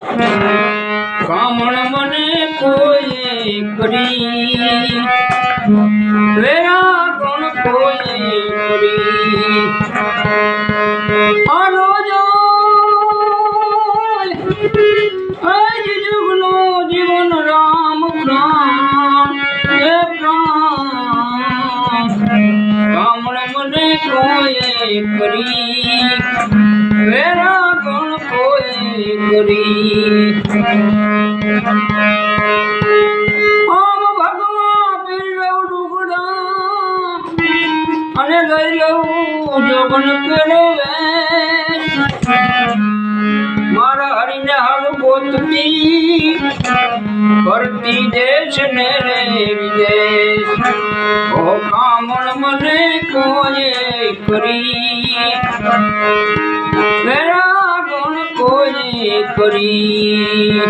કામણ મને કોઈ કરી વેરા ગુણ કોઈ કરી આનો જો આજ જુગનો જીવન રામ પ્રાણ એ પ્રાણ કામણ મને કોઈ કરી વેરા ગુણ કોઈ કરી આમ ભગવાન પીરવ ડુગડા અને લઈ લઉં જોગન પેલો મારા હરીને હાલ ગોતતી કરતી દેશ ને રે વિદેશ ઓ કામણ મને કોઈ કરી વેરા ગુણ કોઈ કરી